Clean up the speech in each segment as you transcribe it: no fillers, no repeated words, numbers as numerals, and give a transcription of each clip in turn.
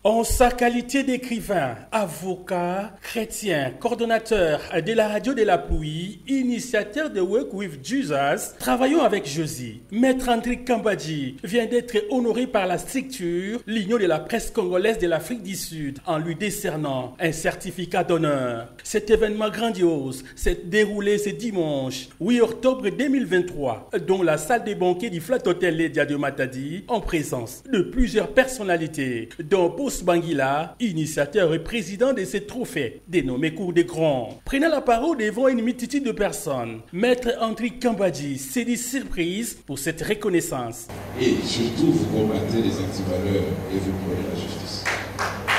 En sa qualité d'écrivain, avocat, chrétien, coordonnateur de la radio de la pluie, initiateur de Work with Jesus, travaillons avec Josie. Maître André Kambadji vient d'être honoré par la structure, l'Union de la presse congolaise de l'Afrique du Sud, en lui décernant un certificat d'honneur. Cet événement grandiose s'est déroulé ce dimanche, 8 octobre 2023, dont la salle des banquets du Flat Hotel Ledia de Matadi, en présence de plusieurs personnalités, dont Boss Bangila, initiateur et président de ce trophée, dénommé Cour des Grands. Prenant la parole devant une multitude de personnes, Maître André Kambadji s'est dit surprise pour cette reconnaissance. Et surtout, vous combattez les antivaleurs et vous prenez la justice.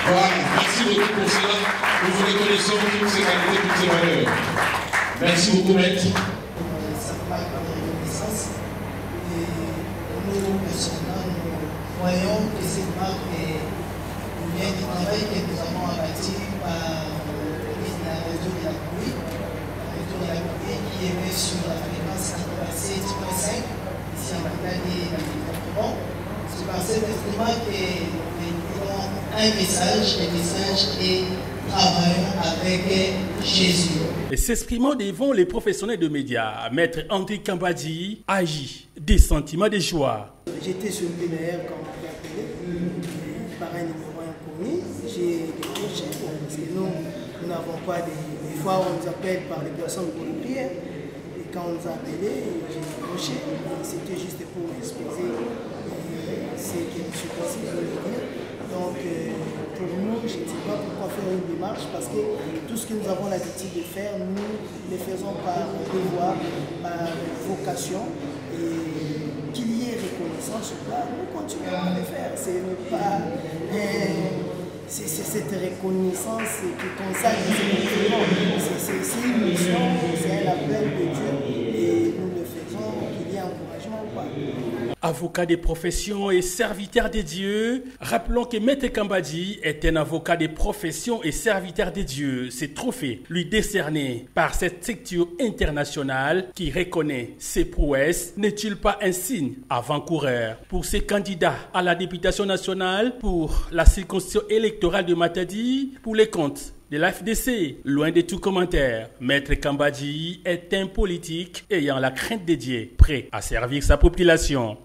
Voilà, merci beaucoup pour cela. Nous vous reconnaissons toutes ces qualités, toutes ces valeurs. Merci beaucoup, Maître. Cette marque de reconnaissance. Et nous, personnellement, nous voyons que cette marque vient du travail que nous avons abattu par la réseau de la pluie, qui émet sur la fréquence 87.5, ici en Matadi, dans le département. C'est par cet instrument que nous avons un message et travaillons avec Jésus. Et s'exprimant devant les professionnels de médias, Maître André Kambadji agit des sentiments de joie. J'étais sur le PNR quand on m'a appelé par un numéro inconnu. J'ai décroché parce que nous n'avons pas des fois on nous appelle par des personnes pour les prières. Et quand on nous a appelés, j'ai décroché. C'était juste pour exposer ce que je suis passé voulait dire. Donc pour nous, je ne sais pas pourquoi faire une démarche parce que tout ce que nous avons l'habitude de faire, nous le faisons par devoir, par vocation. Et qu'il y ait reconnaissance ou pas, nous continuons à le faire. C'est pas c'est cette reconnaissance qui consacre c'est une mission, c'est un appel de Dieu et nous le faisons, qu'il y ait encouragement ou pas. Avocat de profession et serviteur de Dieu, rappelons que Maître Kambadji est un avocat de profession et serviteur de Dieu. Ce trophée lui décerné par cette structure internationale qui reconnaît ses prouesses n'est-il pas un signe avant-coureur pour ces candidats à la députation nationale pour la circonscription électorale de Matadi pour les comptes de l'AFDC? Loin de tout commentaire, Maître Kambadji est un politique ayant la crainte de Dieu, prêt à servir sa population.